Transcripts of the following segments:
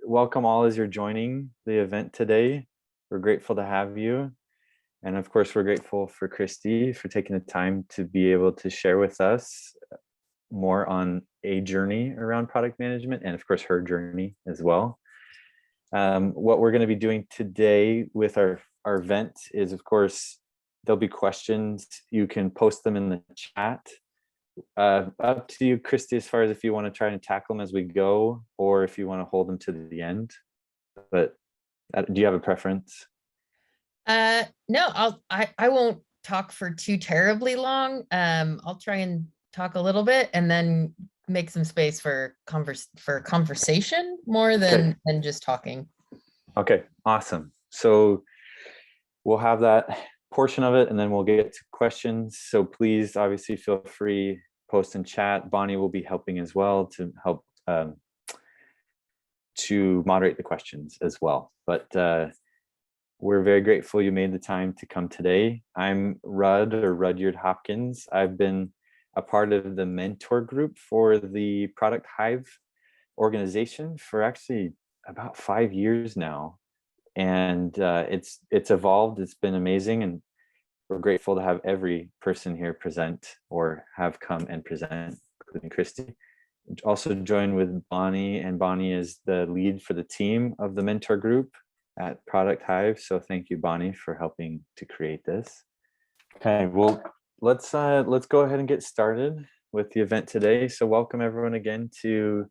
welcome all as you're joining the event today. We're grateful to have you. And of course, we're grateful for Christi for taking the time to be able to share with us more on a journey around product management and of course her journey as well. What we're going to be doing today with our event is, of course, there'll be questions. You can post them in the chat. Up to you, Christi, as far as if you want to try and tackle them as we go, or if you want to hold them to the end. But do you have a preference? No, I won't talk for too terribly long. I'll try and talk a little bit and then make some space for conversation more than just talking. Okay, awesome. So we'll have that portion of it and then we'll get to questions. So please, obviously, feel free, post in chat. Bonnie will be helping as well to help to moderate the questions as well. But we're very grateful you made the time to come today. I'm Rudyard Hopkins. I've been a part of the mentor group for the Product Hive organization for actually about 5 years now. And it's evolved. It's been amazing. And we're grateful to have every person here present or have come and present, including Christi. Also joined with Bonnie, and Bonnie is the lead for the team of the mentor group at Product Hive. So thank you, Bonnie, for helping to create this. Okay, well, let's go ahead and get started with the event today. So welcome everyone again to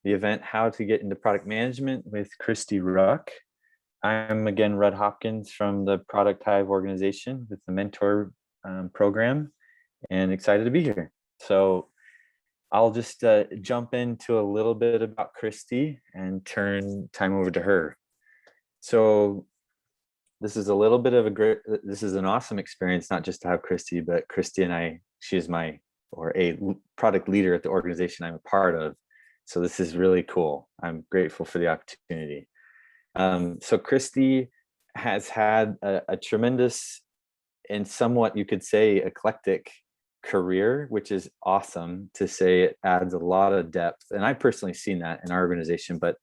the event, How to Get into Product Management with Christi Wruck. I'm again Rudd Hopkins from the Product Hive organization with the mentor program, and excited to be here. So I'll just jump into a little bit about Christi and turn time over to her. So this is a little bit of this is an awesome experience, not just to have Christi, but Christi and she is a product leader at the organization I'm a part of. So this is really cool. I'm grateful for the opportunity. So Christi has had a tremendous and somewhat, you could say, eclectic career, which is awesome to say. It adds a lot of depth. And I've personally seen that in our organization, but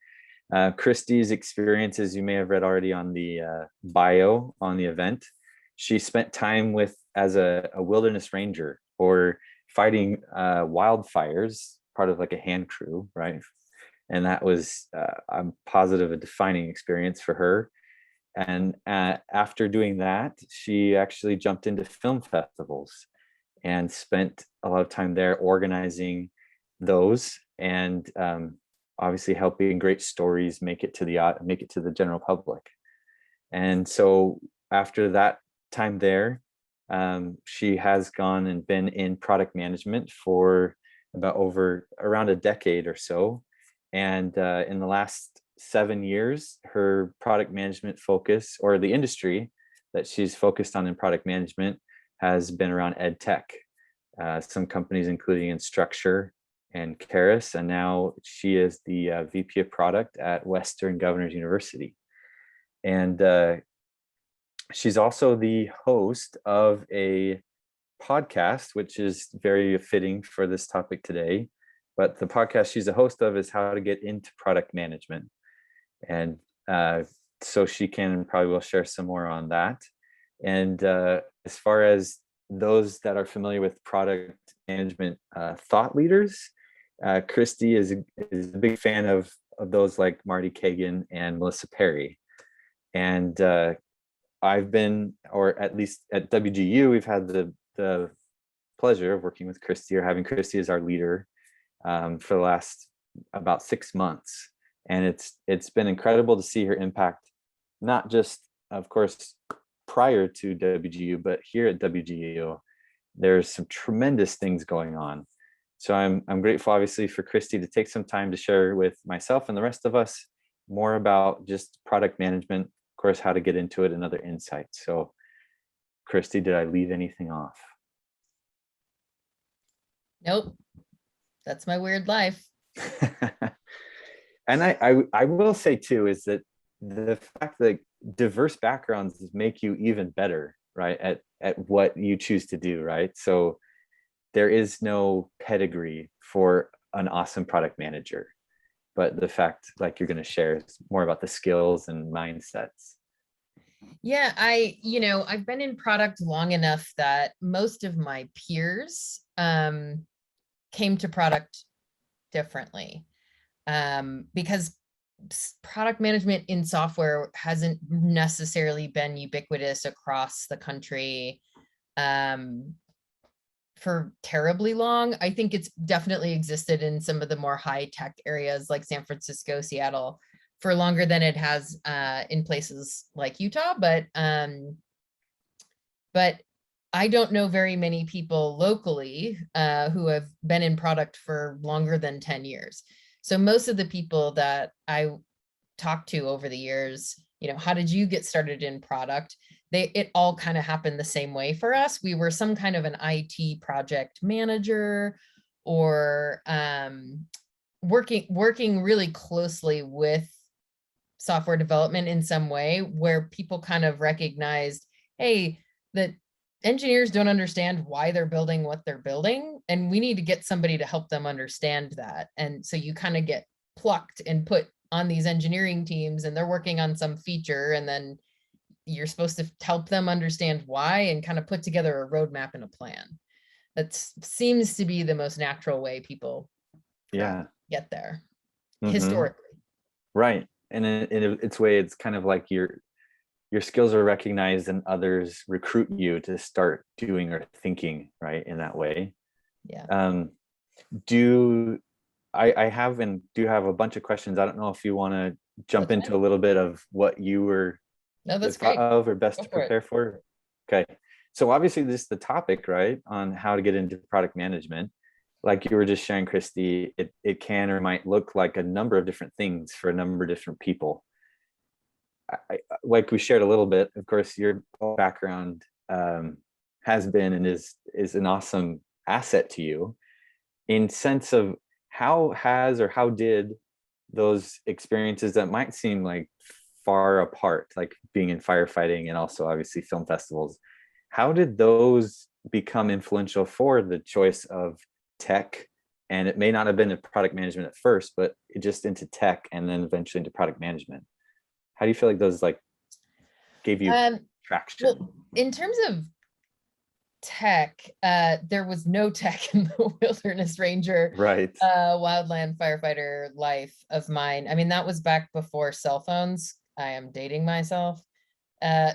Christi's experiences, you may have read already on the bio on the event. She spent time as a wilderness ranger or fighting wildfires, part of like a hand crew, right? And that was, I'm positive, a defining experience for her. And after doing that, she actually jumped into film festivals and spent a lot of time there organizing those and obviously helping great stories make it to the general public. And so after that time there, she has gone and been in product management for around a decade or so. And in the last 7 years, her product management focus, or the industry that she's focused on in product management, has been around ed tech. Some companies including Instructure and Karis, and now she is the VP of product at Western Governors University. And she's also the host of a podcast, which is very fitting for this topic today. But the podcast she's a host of is How to Get into Product Management. And so she can probably will share some more on that. And as far as those that are familiar with product management thought leaders, Christi is a big fan of those like Marty Kagan and Melissa Perry. And I've been, or at least at WGU, we've had the pleasure of working with Christi, or having Christi as our leader for the last about 6 months. And it's been incredible to see her impact, not just, of course, prior to WGU, but here at WGU, there's some tremendous things going on. So I'm grateful, obviously, for Christi to take some time to share with myself and the rest of us more about just product management, of course, how to get into it and other insights. So Christi, did I leave anything off? Nope. That's my weird life. And I will say too, is that the fact that diverse backgrounds make you even better, right, at what you choose to do, right? So there is no pedigree for an awesome product manager. but the fact like you're going to share is more about the skills and mindsets. Yeah, I've been in product long enough that most of my peers came to product differently, because product management in software hasn't necessarily been ubiquitous across the country for terribly long. I think it's definitely existed in some of the more high tech areas like San Francisco, Seattle, for longer than it has in places like Utah. But I don't know very many people locally who have been in product for longer than 10 years. So most of the people that I talked to over the years, how did you get started in product? It all kind of happened the same way for us. We were some kind of an IT project manager, or working really closely with software development in some way, where people kind of recognized, hey, that engineers don't understand why they're building what they're building, and we need to get somebody to help them understand that. And so you kind of get plucked and put on these engineering teams, and they're working on some feature, and then you're supposed to help them understand why and kind of put together a roadmap and a plan. That seems to be the most natural way people get there historically. Right. And in its way, it's kind of like your skills are recognized and others recruit you to start doing or thinking right in that way. Yeah. I have a bunch of questions. I don't know if you want to jump into a little bit of what you were thought of or best to prepare for. Okay. So obviously this is the topic, right, on how to get into product management. Like you were just sharing, Christi, it can or might look like a number of different things for a number of different people. Like we shared a little bit, of course, your background has been and is an awesome asset to you in sense of how did those experiences that might seem like far apart, like being in firefighting and also obviously film festivals, how did those become influential for the choice of tech? And it may not have been in product management at first, but just into tech and then eventually into product management. How do you feel like those like gave you traction? Well, in terms of tech, there was no tech in the Wilderness Ranger, right? Wildland firefighter life of mine. I mean, that was back before cell phones. I am dating myself.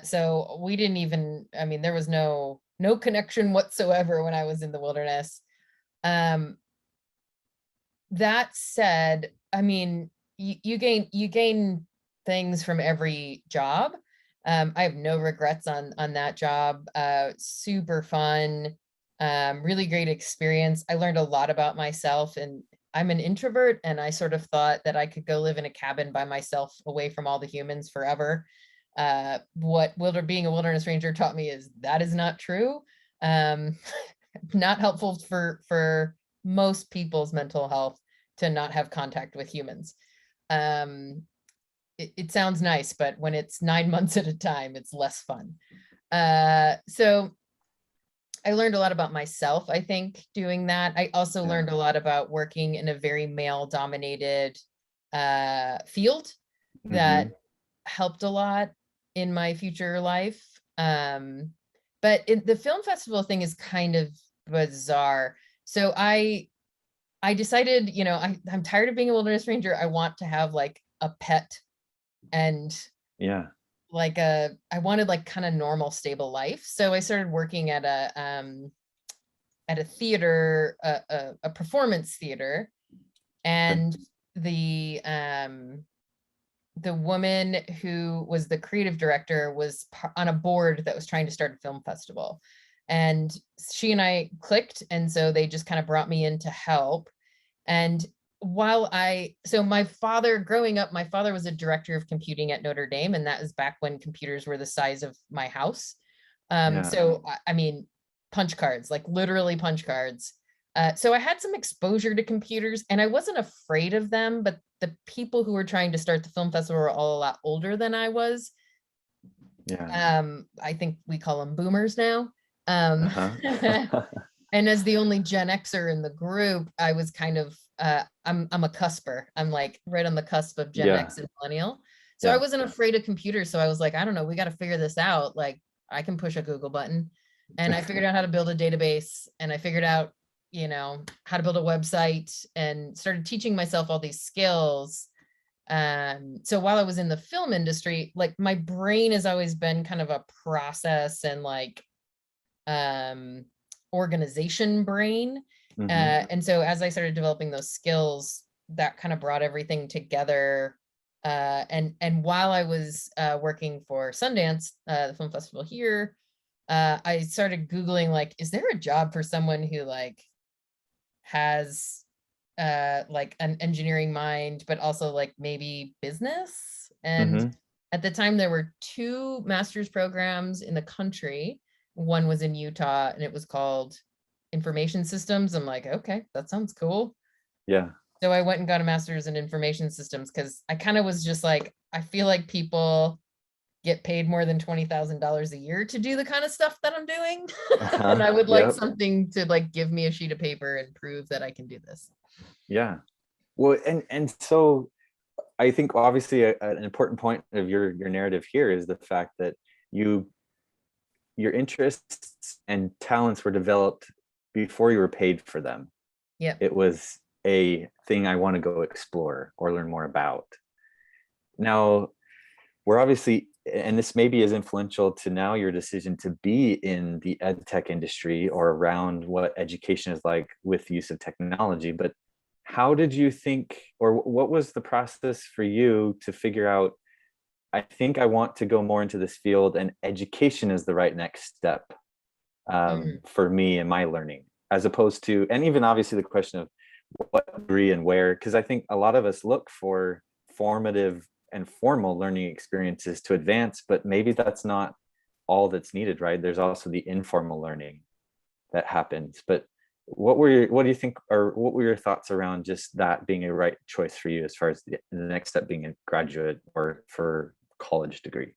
So we didn't even, I mean, there was no connection whatsoever when I was in the wilderness. That said, I mean, you gain things from every job. I have no regrets on that job. Super fun, really great experience. I learned a lot about myself, and I'm an introvert, and I sort of thought that I could go live in a cabin by myself away from all the humans forever. What being a wilderness ranger taught me is that is not true. Not helpful for most people's mental health to not have contact with humans. It sounds nice, but when it's 9 months at a time, it's less fun. So I learned a lot about myself, I think, doing that. I also learned a lot about working in a very male-dominated field that helped a lot in my future life. But the film festival thing is kind of bizarre. So I decided, I'm tired of being a wilderness ranger. I want to have like a pet, and like I wanted like kind of normal, stable life. So I started working at a theater, a performance theater, and the woman who was the creative director was on a board that was trying to start a film festival, and she and I clicked, and so they just kind of brought me in to help. And my father, growing up, my father was a director of computing at Notre Dame, and that was back when computers were the size of my house. So I mean, punch cards, like literally punch cards. So I had some exposure to computers, and I wasn't afraid of them, but the people who were trying to start the film festival were all a lot older than I was. I think we call them boomers now. And as the only Gen Xer in the group, I was kind of I'm a cusper. I'm like right on the cusp of Gen Yeah. X and millennial. So I Yeah. wasn't afraid of computers. So I was like, I don't know, we got to figure this out. Like I can push a Google button. And I figured out how to build a database, and I figured out, how to build a website, and started teaching myself all these skills. So while I was in the film industry, like my brain has always been kind of a process and like um organization brain. And so as I started developing those skills, that kind of brought everything together. And while I was working for Sundance, the film festival here, I started Googling, like, is there a job for someone who like has like an engineering mind, but also like maybe business? And Hmm. at the time there were two master's programs in the country. One was in Utah and it was called information systems. I'm like, okay, that sounds cool. Yeah. So I went and got a master's in information systems because I kind of was just like, I feel like people get paid more than $20,000 a year to do the kind of stuff that I'm doing. And I would like Yep. something to like give me a sheet of paper and prove that I can do this. Yeah. Well, and so I think obviously an important point of your narrative here is the fact that you your interests and talents were developed before you were paid for them. Yeah. It was a thing I want to go explore or learn more about. Now, we're obviously, and this maybe is influential to now your decision to be in the ed tech industry or around what education is like with use of technology. But how did you think, or what was the process for you to figure out, I think I want to go more into this field and education is the right next step for me and my learning, as opposed to, and even obviously the question of what degree and where, because I think a lot of us look for formative and formal learning experiences to advance, but maybe that's not all that's needed, right? There's also the informal learning that happens. But what do you think, or what were your thoughts around just that being a right choice for you as far as the next step being a graduate or for college degree?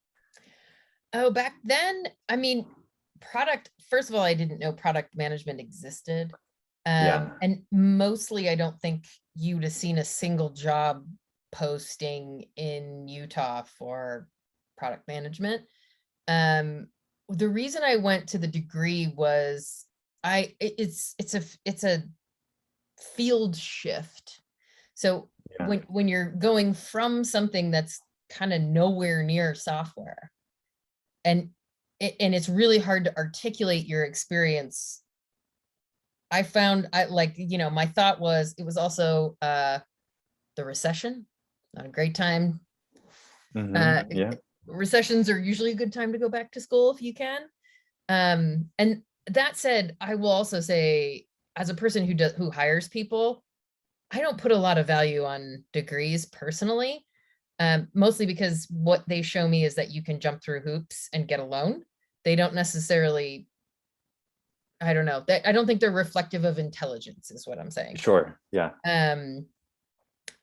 Oh, back then, I mean, first of all, I didn't know product management existed. Yeah. And mostly, I don't think you'd have seen a single job posting in Utah for product management. The reason I went to the degree was it's a field shift. So Yeah. when you're going from something that's kind of nowhere near software, and it's really hard to articulate your experience. I found my thought was it was also the recession, not a great time. Yeah. Recessions are usually a good time to go back to school if you can. And that said, I will also say, as a person who hires people, I don't put a lot of value on degrees personally, mostly because what they show me is that you can jump through hoops and get a loan. They don't necessarily, I don't know, I don't think they're reflective of intelligence, is what I'm saying. Sure. Yeah.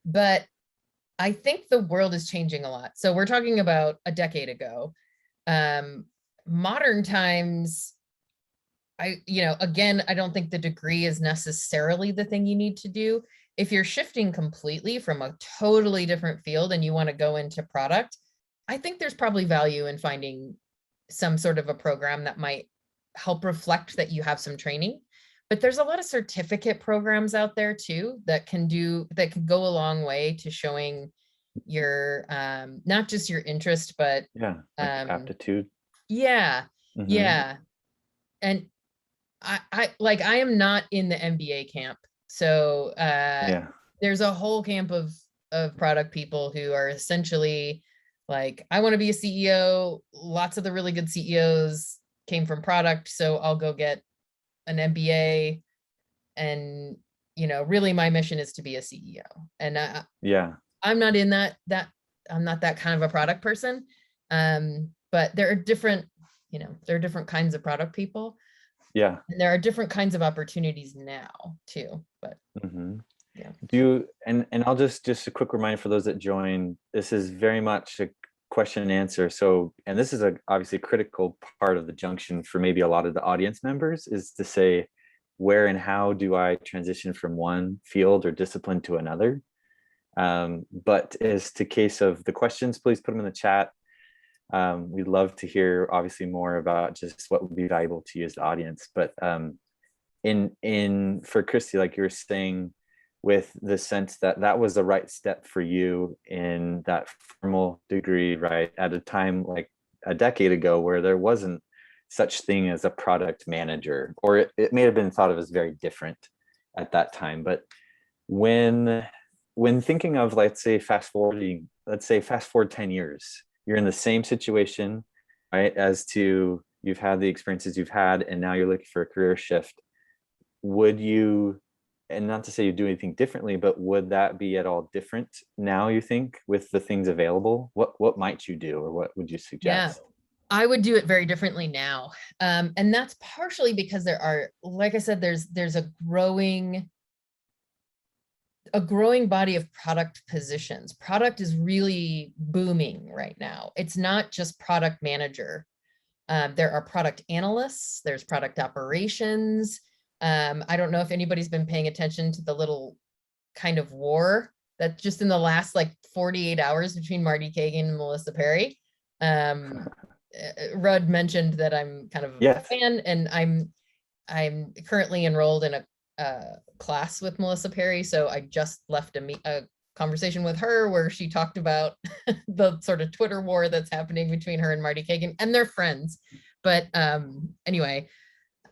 But I think the world is changing a lot. So we're talking about a decade ago. Modern times, again, I don't think the degree is necessarily the thing you need to do. If you're shifting completely from a totally different field and you want to go into product, I think there's probably value in finding some sort of a program that might help reflect that you have some training. But there's a lot of certificate programs out there too that can go a long way to showing your not just your interest, but Yeah. Like aptitude. yeah, Hmm. yeah. And I am not in the MBA camp. So Yeah. there's a whole camp of product people who are essentially like, I want to be a CEO. Lots of the really good CEOs came from product, so I'll go get an MBA. And really my mission is to be a CEO. And Yeah. I'm not in I'm not that kind of a product person. But there are different, there are different kinds of product people. Yeah. And there are different kinds of opportunities now too. But Hmm. yeah. Do you, and I'll just a quick reminder for those that join, this is very much a question and answer. So, and this is obviously a critical part of the junction for maybe a lot of the audience members, is to say, where and how do I transition from one field or discipline to another? But as to case of the questions, please put them in the chat. We'd love to hear obviously more about just what would be valuable to you as the audience. But for Christi, like you were saying, with the sense that that was the right step for you in that formal degree, right? At a time like a decade ago where there wasn't such thing as a product manager, or it may have been thought of as very different at that time. But when thinking of, let's say fast forward 10 years, you're in the same situation, right? As to you've had the experiences you've had, and now you're looking for a career shift. Would you, and not to say you do anything differently, but would that be at all different now, you think, with the things available? What might you do, or what would you suggest? Yeah, I would do it very differently now. And that's partially because there are, like I said, there's a growing body of product positions. Product is really booming right now. It's not just product manager. There are product analysts, there's product operations. I don't know if anybody's been paying attention to the little kind of war that just in the last like 48 hours between Marty Kagan and Melissa Perry. Rudd mentioned that I'm kind of a fan, and I'm currently enrolled in a class with Melissa Perry. So I just left a conversation with her where she talked about the sort of Twitter war that's happening between her and Marty Kagan, and they're friends. But anyway,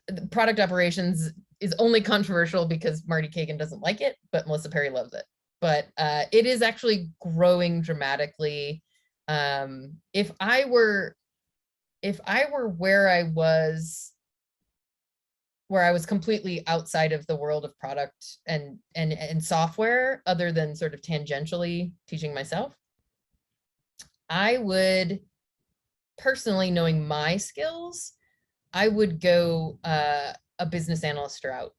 the product operations is only controversial because Marty Kagan doesn't like it, but Melissa Perry loves it. But it is actually growing dramatically. If I were where I was completely outside of the world of product and software, other than sort of tangentially teaching myself, I would personally, knowing my skills, I would go a business analyst route.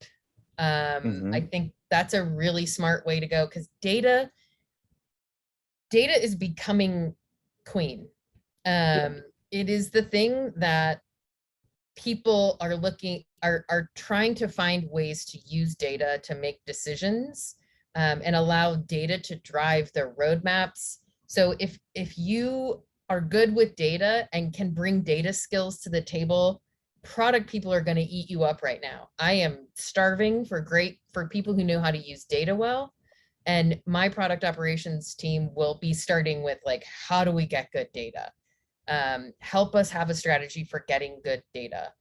I think that's a really smart way to go, because data is becoming queen. It is the thing that people are trying to find ways to use data to make decisions, and allow data to drive their roadmaps. So if you are good with data and can bring data skills to the table, product people are going to eat you up right now. I am starving for people who know how to use data well. And my product operations team will be starting with, like, how do we get good data? Help us have a strategy for getting good data.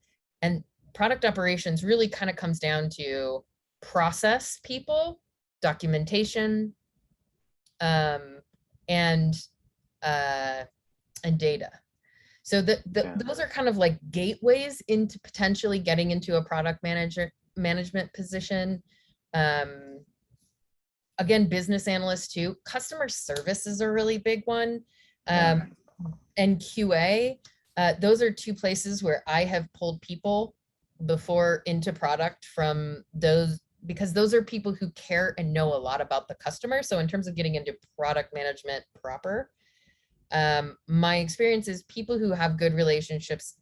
And product operations really kind of comes down to process people, documentation, and data. So those are kind of like gateways into potentially getting into a product management position. Again, business analyst too. Customer service is a really big one. And QA, those are two places where I have pulled people before into product from those, because those are people who care and know a lot about the customer. So in terms of getting into product management proper, my experience is people who have good relationships,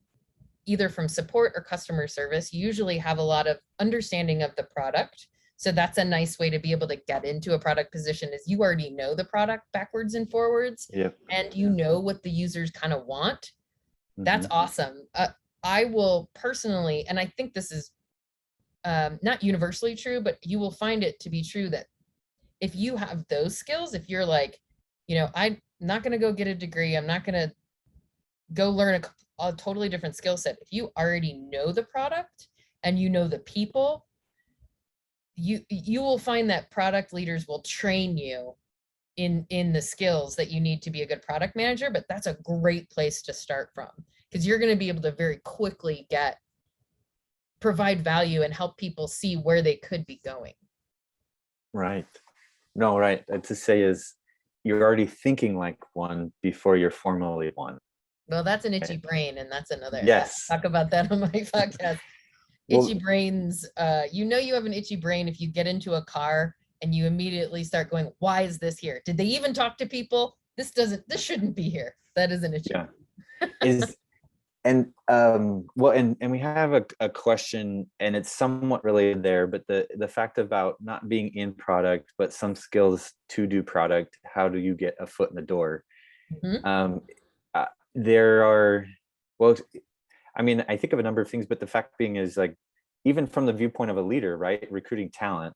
either from support or customer service, usually have a lot of understanding of the product. So that's a nice way to be able to get into a product position, is you already know the product backwards and forwards, and you know what the users kind of want. That's awesome. I will personally, and I think this is not universally true, but you will find it to be true, that if you have those skills, if you're like, I'm not going to go get a degree, I'm not going to go learn a totally different skill set. If you already know the product and you know the people, you will find that product leaders will train you in the skills that you need to be a good product manager. But that's a great place to start from, because you're going to be able to very quickly provide value and help people see where they could be going. Right. No, right. To say is, you're already thinking like one before you're formally one. Well, that's an itchy brain, and that's another. Yes. I'll talk about that on my podcast. Itchy brains. You have an itchy brain if you get into a car and you immediately start going, "Why is this here? Did they even talk to people? This shouldn't be here." That is an itchy. Yeah. And well, and we have a question, and it's somewhat related there, but the fact about not being in product, but some skills to do product, how do you get a foot in the door? Mhm. Um, there are, well, I mean, I think of a number of things, but the fact being is like, even from the viewpoint of a leader, right? Recruiting talent,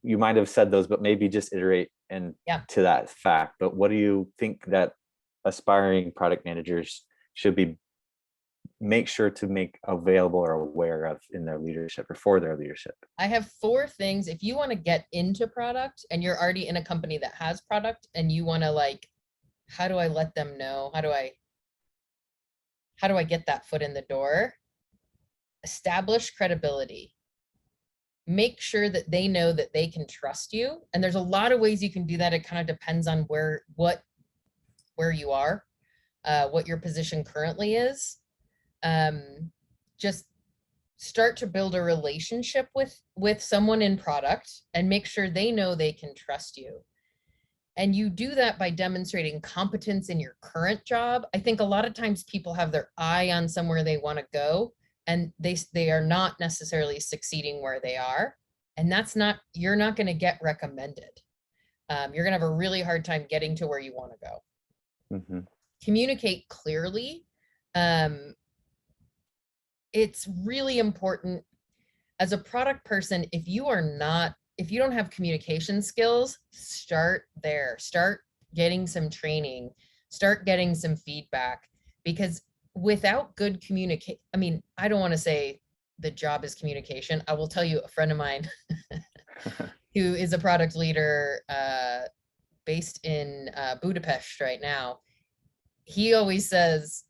you might have said those, but maybe just iterate and Yeah. to that fact. But what do you think that aspiring product managers should be make sure to make available or aware of in their leadership or for their leadership? I have 4 things. If you want to get into product and you're already in a company that has product and you want to like, how do I let them know? How do I get that foot in the door? Establish credibility. Make sure that they know that they can trust you. And there's a lot of ways you can do that. It kind of depends on where you are, what your position currently is. Just start to build a relationship with someone in product and make sure they know they can trust you. And you do that by demonstrating competence in your current job. I think a lot of times people have their eye on somewhere they want to go, and they are not necessarily succeeding where they are. And that's not, you're not going to get recommended. You're going to have a really hard time getting to where you want to go. Mm-hmm. Communicate clearly. It's really important as a product person. If you don't have communication skills, start there. Start getting some training, start getting some feedback, because without good communicate, I mean, I don't want to say the job is communication. I will tell you, a friend of mine who is a product leader based in Budapest right now, he always says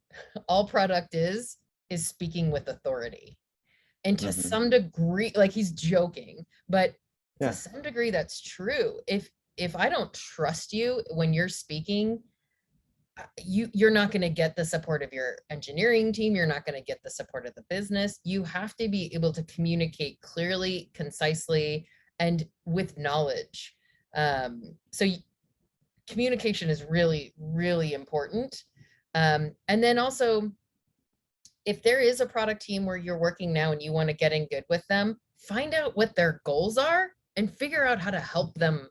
all product is speaking with authority. And to Mm-hmm. some degree, like, he's joking, but to Yeah. some degree that's true. If I don't trust you when you're speaking, you're not going to get the support of your engineering team. You're not going to get the support of the business. You have to be able to communicate clearly, concisely, and with knowledge. So communication is really, really important. And then also, if there is a product team where you're working now and you want to get in good with them, find out what their goals are and figure out how to help them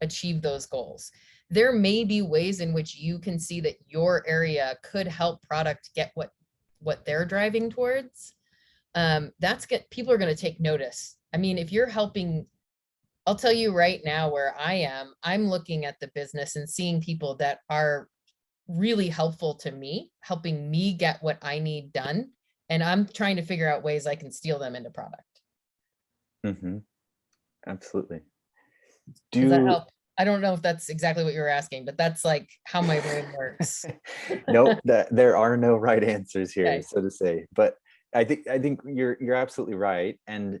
achieve those goals. There may be ways in which you can see that your area could help product get what they're driving towards. People are going to take notice. I mean, if you're helping, I'll tell you right now where I'm looking at the business and seeing people that are really helpful to me, helping me get what I need done. And I'm trying to figure out ways I can steal them into product. Mm-hmm. Absolutely. Does that Do help? I don't know if that's exactly what you were asking, but that's like how my brain works. nope, that there are no right answers here, Okay. so to say. But I think you're absolutely right. And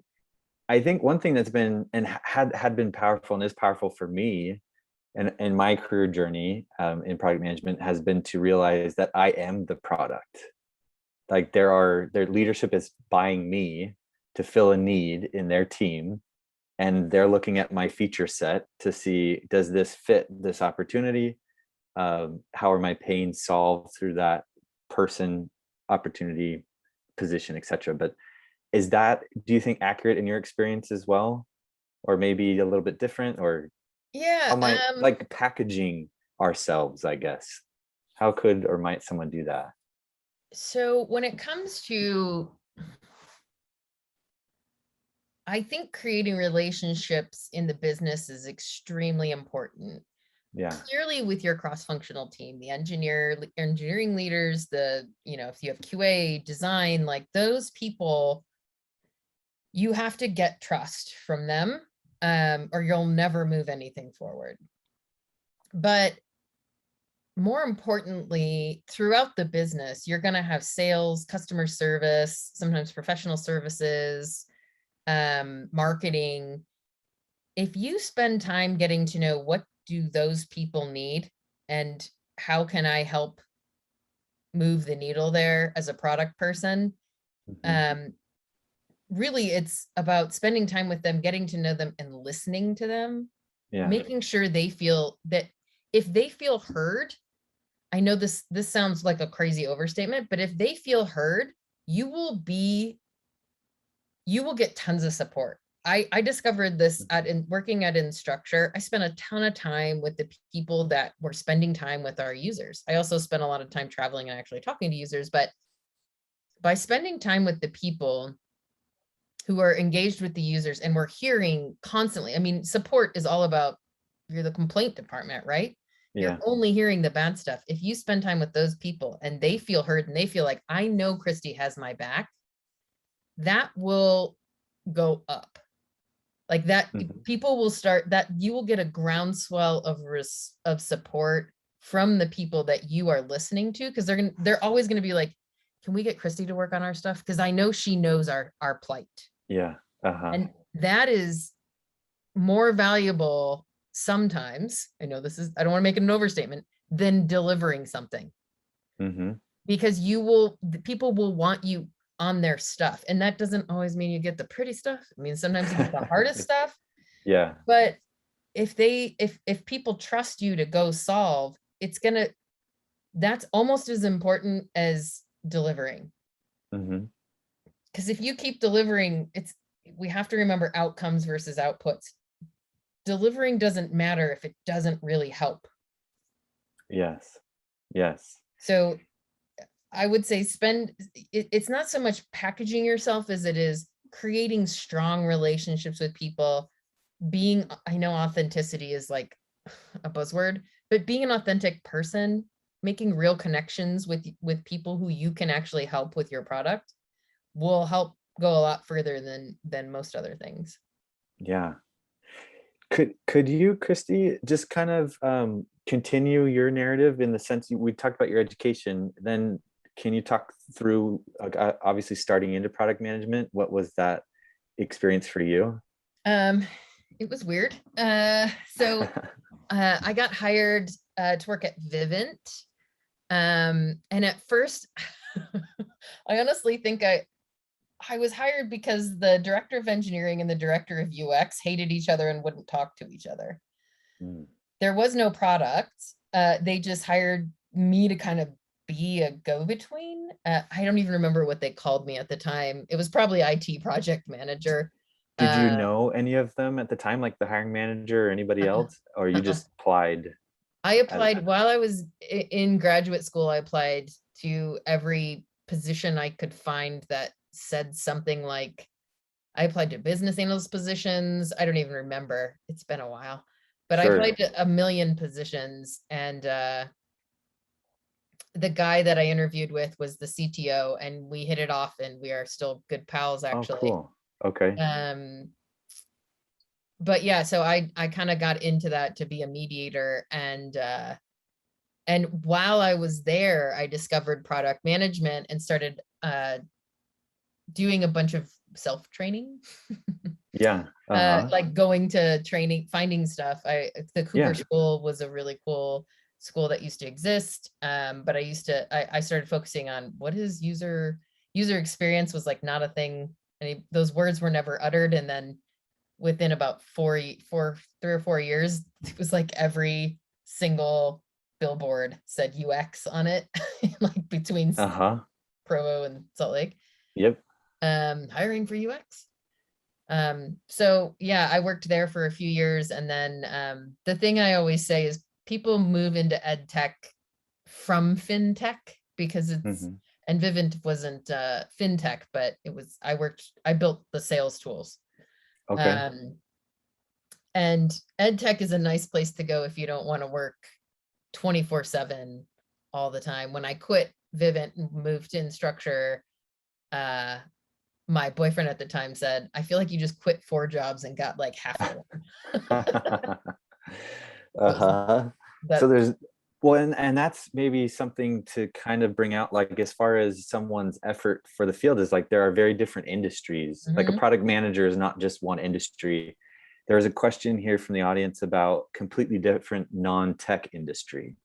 I think one thing that's been and had been powerful and is powerful for me and in my career journey in product management has been to realize that I am the product. Like their leadership is buying me to fill a need in their team, and they're looking at my feature set to see, does this fit this opportunity? How are my pains solved through that person, opportunity, position, etc. But is that, do you think, accurate in your experience as well, or maybe a little bit different? Or Yeah. how might, like, packaging ourselves, I guess, how could or might someone do that? So when it comes to, I think creating relationships in the business is extremely important. Yeah. Clearly with your cross-functional team, the engineering leaders, if you have QA, design, like those people, you have to get trust from them, or you'll never move anything forward. But more importantly, throughout the business, you're going to have sales, customer service, sometimes professional services, marketing. If you spend time getting to know what do those people need and how can I help move the needle there as a product person, Mm-hmm. really it's about spending time with them, getting to know them and listening to them, Yeah. making sure they feel that if they feel heard, I know this sounds like a crazy overstatement, but if they feel heard, you will get tons of support. I discovered this working at Instructure. I spent a ton of time with the people that were spending time with our users. I also spent a lot of time traveling and actually talking to users, but by spending time with the people who are engaged with the users and we're hearing constantly, I mean, support is all about, you're the complaint department, right? Yeah. You're only hearing the bad stuff. If you spend time with those people and they feel heard and they feel like, I know Christi has my back, that will go up. Like that, people will start that, you will get a groundswell of support from the people that you are listening to, because they're always going to be like, can we get Christi to work on our stuff? Because I know she knows our plight. Yeah. And that is more valuable sometimes, I know this is, I don't want to make it an overstatement, than delivering something. Because people will want you on their stuff. And that doesn't always mean you get the pretty stuff. I mean, sometimes you get the hardest stuff. Yeah. But if people trust you to go solve, that's almost as important as delivering. Because if you keep delivering, we have to remember outcomes versus outputs. Delivering doesn't matter if it doesn't really help. Yes. Yes. So I would say it's not so much packaging yourself as it is creating strong relationships with people. I know authenticity is like a buzzword, but being an authentic person, making real connections with people who you can actually help with your product will help go a lot further than most other things. Yeah. Could you, Christi, just kind of continue your narrative in the sense we talked about your education, then can you talk through obviously starting into product management? What was that experience for you? It was weird. So I got hired to work at Vivint. And at first, I honestly think I was hired because the director of engineering and the director of UX hated each other and wouldn't talk to each other. There was no product. They just hired me to kind of be a go-between. I don't even remember what they called me at the time. It was probably IT project manager. Did you know any of them at the time, like the hiring manager or anybody else, or you just applied? I applied while I was in graduate school. I applied to every position I could find that said something like, I applied to business analyst positions. I don't even remember. It's been a while, but I applied to a million positions. And the guy that I interviewed with was the CTO, and we hit it off, and we are still good pals, actually. Oh, cool. Okay. But yeah, so I kind of got into that to be a mediator, and while I was there, I discovered product management and started doing a bunch of self-training. Yeah. Like going to training, finding stuff. The Cooper School was a really cool school that used to exist. But I started focusing on what is user experience was like not a thing. Those words were never uttered. And then within about 3 or 4 years, it was like every single billboard said UX on it, like between Provo and Salt Lake. Yep. Hiring for UX. So yeah, I worked there for a few years. And then the thing I always say is people move into ed tech from fintech because it's, and Vivint wasn't fintech, but it was, I built the sales tools. Okay. And ed tech is a nice place to go if you don't want to work 24/7 all the time. When I quit Vivint and moved to Instructure, my boyfriend at the time said, I feel like you just quit 4 jobs and got like half of them. So there's, well, and that's maybe something to kind of bring out, like as far as someone's effort for the field is like, there are very different industries. Like a product manager is not just one industry. There's a question here from the audience about completely different non-tech industry.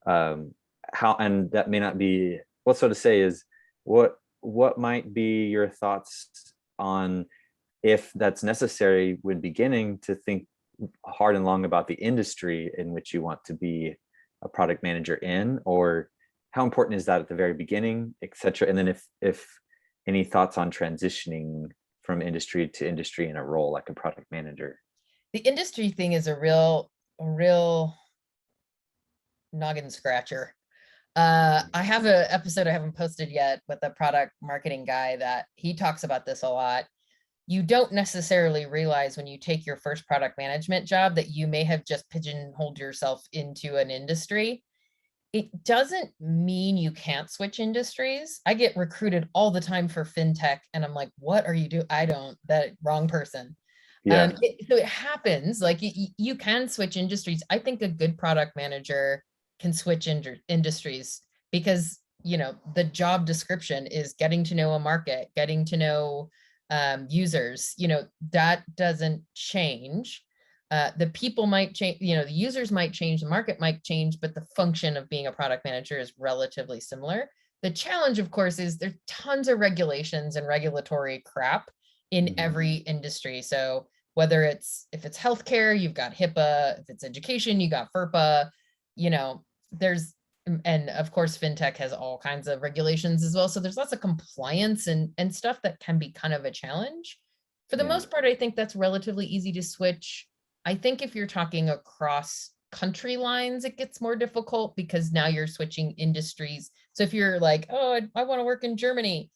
How, and that may not be, what so to say is, what might be your thoughts on if that's necessary when beginning to think hard and long about the industry in which you want to be a product manager in, or how important is that at the very beginning, etc.? And then if any thoughts on transitioning from industry to industry in a role like a product manager. The industry thing is a real noggin scratcher. I have an episode I haven't posted yet with a product marketing guy that he talks about this a lot. You don't necessarily realize when you take your first product management job that you may have just pigeonholed yourself into an industry. It doesn't mean you can't switch industries. I get recruited all the time for fintech, and I'm like, what are you doing? I don't, that wrong person. Yeah. So it happens, like you can switch industries. I think a good product manager can switch industries because, you know, the job description is getting to know a market, getting to know users, you know, that doesn't change. The people might change, you know, the users might change, the market might change, but the function of being a product manager is relatively similar. The challenge, of course, is there's tons of regulations and regulatory crap in every industry. So whether if it's healthcare, you've got HIPAA, if it's education, you got FERPA, you know, and of course, fintech has all kinds of regulations as well. So there's lots of compliance and stuff that can be kind of a challenge. For the most part, I think that's relatively easy to switch. I think if you're talking across country lines, it gets more difficult because now you're switching industries. So if you're like, oh, I want to work in Germany,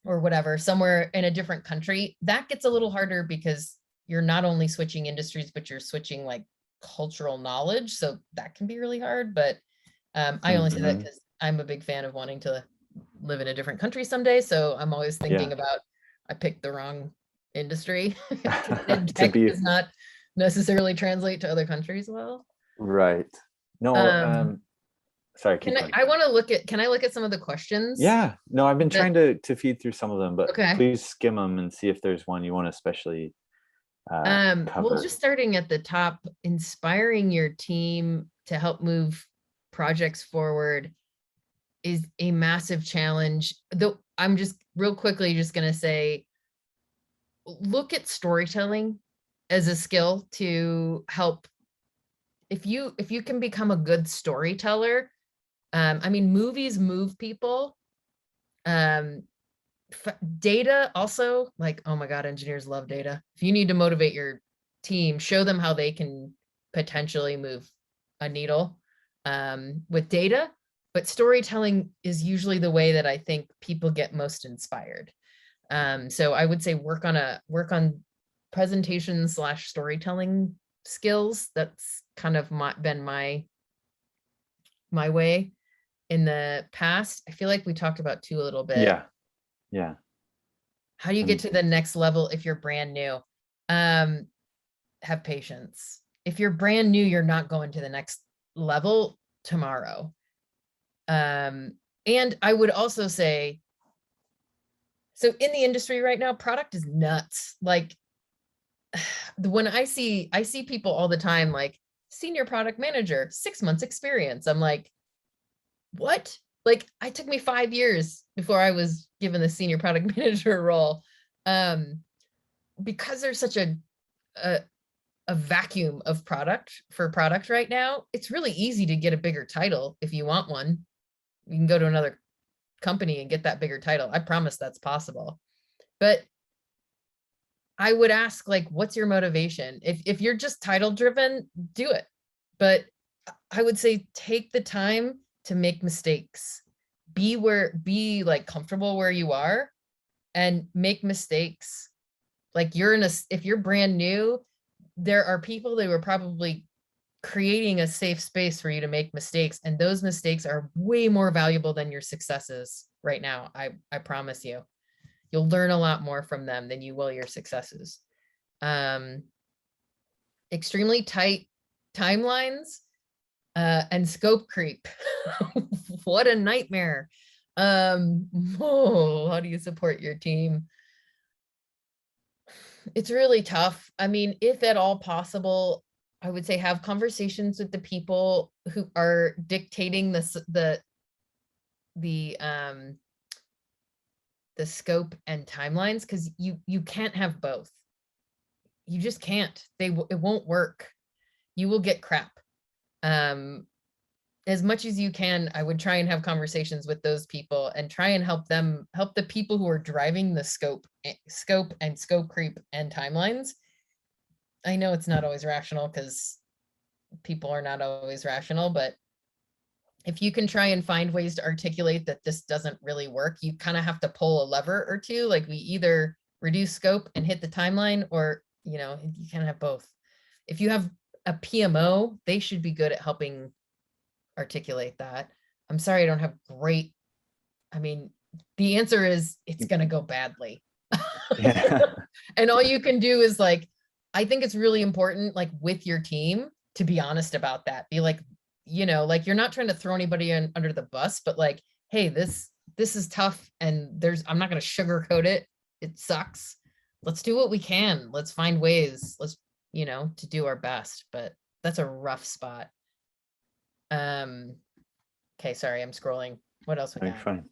or whatever, somewhere in a different country, that gets a little harder because you're not only switching industries, but you're switching like cultural knowledge. So that can be really hard. But I only say that because I'm a big fan of wanting to live in a different country someday. So I'm always thinking about, I picked the wrong industry. And tech does not necessarily translate to other countries well. Right. No, sorry, keep going. I want to look at, can I look at some of the questions? Yeah, no, I've been trying to feed through some of them, but okay, please skim them and see if there's one you want to especially cover. well, just starting at the top, inspiring your team to help move projects forward is a massive challenge. Though I'm just real quickly just going to say, look at storytelling as a skill to help. If you can become a good storyteller, I mean, movies move people. Data also, like, oh my God, engineers love data. If you need to motivate your team, show them how they can potentially move a needle with data. But storytelling is usually the way that I think people get most inspired. So I would say work on presentation / storytelling skills. That's kind of been my way in the past. I feel like we talked about two a little bit. Yeah. How do you get to the next level if you're brand new? Have patience. If you're brand new, you're not going to the next level tomorrow. And I would also say, so in the industry right now, product is nuts. Like when I see people all the time, like senior product manager, 6 months experience. I'm like, what? Like it took me 5 years before I was given the senior product manager role. Because there's such a vacuum of product right now, it's really easy to get a bigger title if you want one. You can go to another company and get that bigger title. I promise that's possible. But I would ask, like, what's your motivation? If you're just title driven, do it. But I would say take the time to make mistakes. Be like comfortable where you are and make mistakes. Like if you're brand new, there are people that were probably creating a safe space for you to make mistakes. And those mistakes are way more valuable than your successes right now. I promise you. You'll learn a lot more from them than you will your successes. Extremely tight timelines and scope creep. What a nightmare. How do you support your team? It's really tough. I mean, if at all possible, I would say have conversations with the people who are dictating the scope and timelines, because you can't have both. You just can't. It won't work. You will get crap. As much as you can, I would try and have conversations with those people and try and help the people who are driving the scope and scope creep and timelines. I know it's not always rational because people are not always rational, but if you can try and find ways to articulate that this doesn't really work, you kind of have to pull a lever or two. Like we either reduce scope and hit the timeline, or, you can have both. If you have a PMO, they should be good at helping articulate that. I'm sorry, I don't have great, the answer is it's going to go badly. Yeah. And all you can do is like, I think it's really important, like with your team, to be honest about that. Be like, like you're not trying to throw anybody under the bus, but like, hey, this is tough, and I'm not going to sugarcoat it. It sucks. Let's do what we can. Let's find ways. Let's, to do our best. But that's a rough spot. Okay, sorry, I'm scrolling. What else we got? Fine.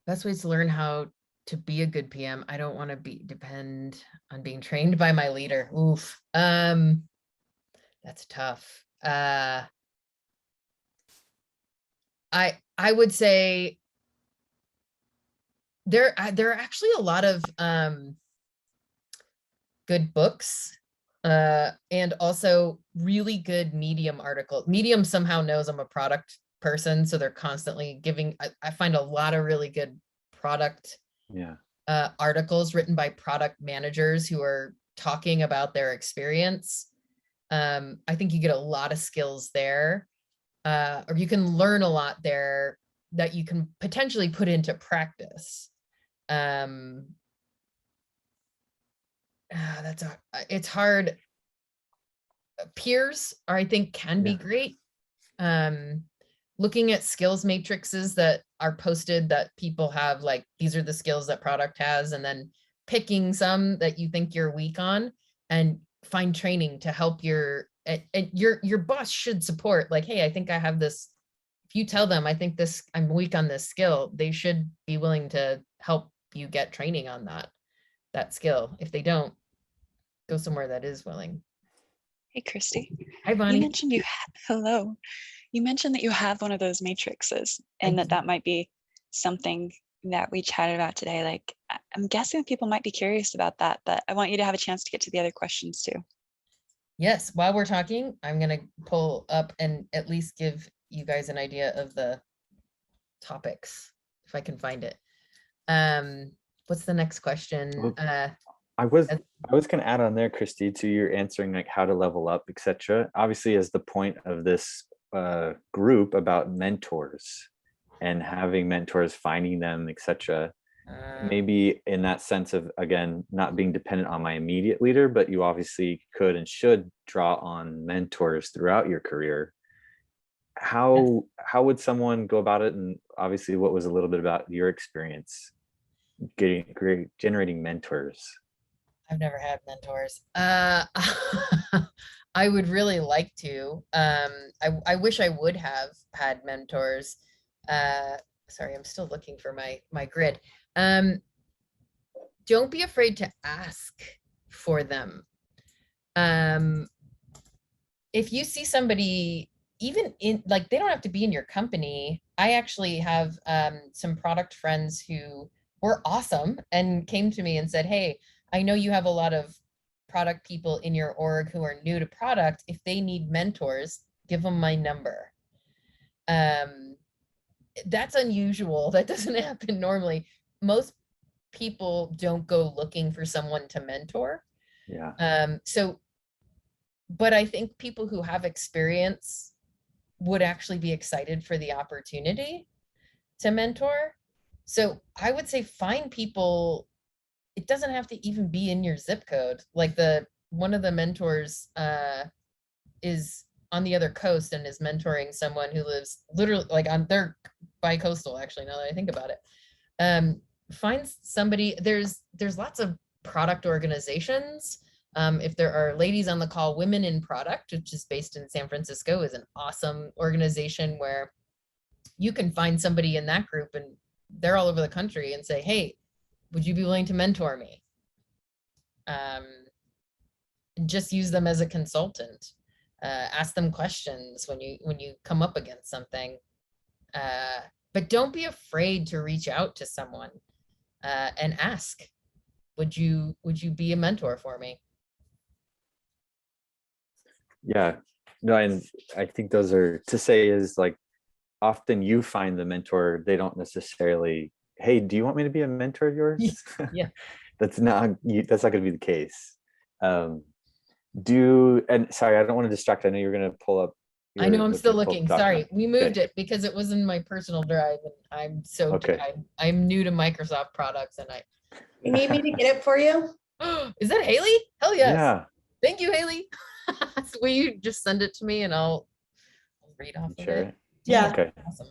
Best ways to learn how to be a good PM. I don't want to depend on being trained by my leader. Oof. That's tough. I would say there are actually a lot of good books and also really good Medium articles. Medium somehow knows I'm a product person, so they're constantly giving, I find a lot of really good product articles written by product managers who are talking about their experience. I think you get a lot of skills there, or you can learn a lot there that you can potentially put into practice. It's hard. Peers are, I think, can be great. Looking at skills matrices that are posted that people have, like, these are the skills that product has, and then picking some that you think you're weak on and find training to help your boss should support, like, hey, I think I have this. If you tell them, I think I'm weak on this skill, they should be willing to help you get training on that skill. If they don't, go somewhere that is willing. Hey, Christy. Hi, Bonnie. You mentioned hello. You mentioned that you have one of those matrices, and that might be something that we chatted about today. Like, I'm guessing people might be curious about that, but I want you to have a chance to get to the other questions too. Yes, while we're talking, I'm going to pull up and at least give you guys an idea of the topics, if I can find it. What's the next question? Well, I was going to add on there, Christy, to your answering like how to level up, etc. Obviously, as the point of this group about mentors and having mentors, finding them, etc. Maybe in that sense of, again, not being dependent on my immediate leader, but you obviously could and should draw on mentors throughout your career. How would someone go about it? And obviously, what was a little bit about your experience generating mentors? I've never had mentors. I would really like to. I wish I would have had mentors. Sorry, I'm still looking for my grid. Don't be afraid to ask for them. If you see somebody, even in, like, they don't have to be in your company. I actually have some product friends who were awesome and came to me and said, hey, I know you have a lot of product people in your org who are new to product. If they need mentors, give them my number. That's unusual. That doesn't happen normally. Most people don't go looking for someone to mentor. Yeah. But I think people who have experience would actually be excited for the opportunity to mentor. So I would say find people. It doesn't have to even be in your zip code. Like one of the mentors is on the other coast and is mentoring someone who lives literally they're bi-coastal, actually, now that I think about it. Find somebody. There's lots of product organizations. If there are ladies on the call, Women in Product, which is based in San Francisco, is an awesome organization where you can find somebody in that group, and they're all over the country, and say, hey, would you be willing to mentor me? And just use them as a consultant. Ask them questions when you come up against something. But don't be afraid to reach out to someone and ask, would you be a mentor for me? Yeah, no, and I think those are to say is like often you find the mentor, they don't necessarily, hey, do you want me to be a mentor of yours? Yeah. That's not going to be the case. And sorry, I don't want to distract. I know you're going to pull up I know I'm still your full looking. Sorry, document. we moved it because it was in my personal drive, and Okay. I'm new to Microsoft products, and You need me to get it for you? is that Haley? Hell yes. Yeah, Thank you, Haley. Will you just send it to me and I'll read off of sure. it? Yeah. Okay. Awesome.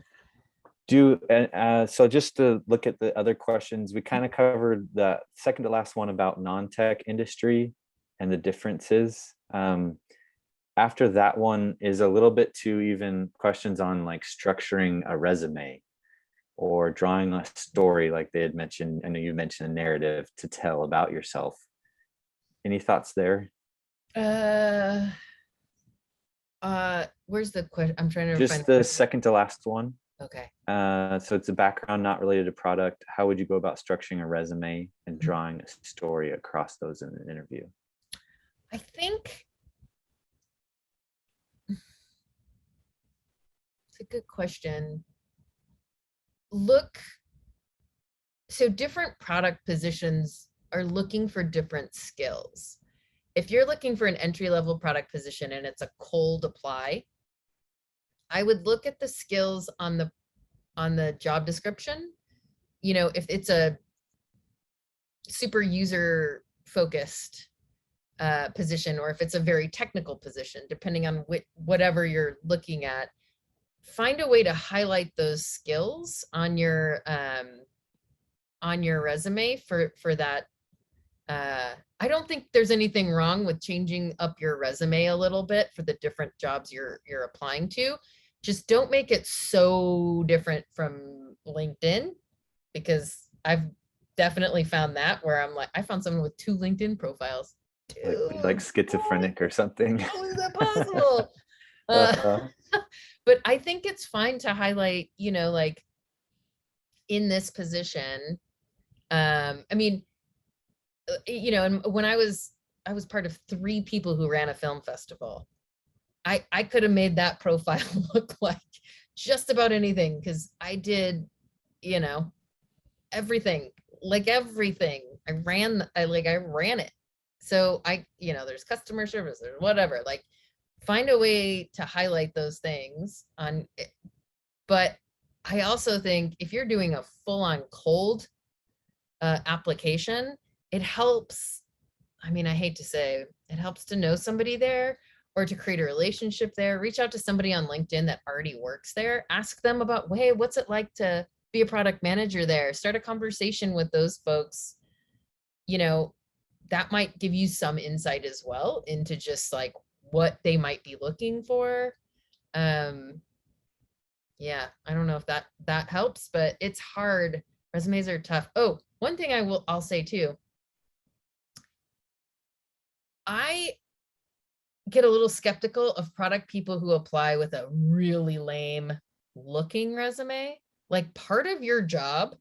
So just to look at the other questions, we kind of covered the second to last one about non-tech industry and the differences. After that one is a little bit to even questions on like structuring a resume or drawing a story, like they had mentioned. I know you mentioned a narrative to tell about yourself. Any thoughts there? Where's the question? I'm trying to find Just the second to last one. Okay. So it's a background not related to product. How would you go about structuring a resume and drawing a story across those in an interview? I think it's a good question. So different product positions are looking for different skills. If you're looking for an entry-level product position and it's a cold apply, I would look at the skills on the job description. You know, if it's a super user focused position, or if it's a very technical position, depending on whatever you're looking at, find a way to highlight those skills on your resume for that. I don't think there's anything wrong with changing up your resume a little bit for the different jobs you're applying to. Just don't make it so different from LinkedIn, because I've definitely found that where I'm like, I found someone with 2 LinkedIn profiles. Like schizophrenic or something. How is that possible? But I think it's fine to highlight, you know, like in this position. I mean, you know, and when I was part of 3 people who ran a film festival. I could have made that profile look like just about anything, because I did, you know, everything. I ran it. So you know, there's customer service, there's whatever, like find a way to highlight those things on it. But I also think if you're doing a full-on cold application, it helps. I mean, I hate to say, it helps to know somebody there or to create a relationship there. Reach out to somebody on LinkedIn that already works there. Ask them about, hey, what's it like to be a product manager there? Start a conversation with those folks. You know, that might give you some insight as well into just like what they might be looking for. Yeah, I don't know if that helps, but it's hard. Resumes are tough. Oh, one thing I'll say too. I get a little skeptical of product people who apply with a really lame looking resume. Like, part of your job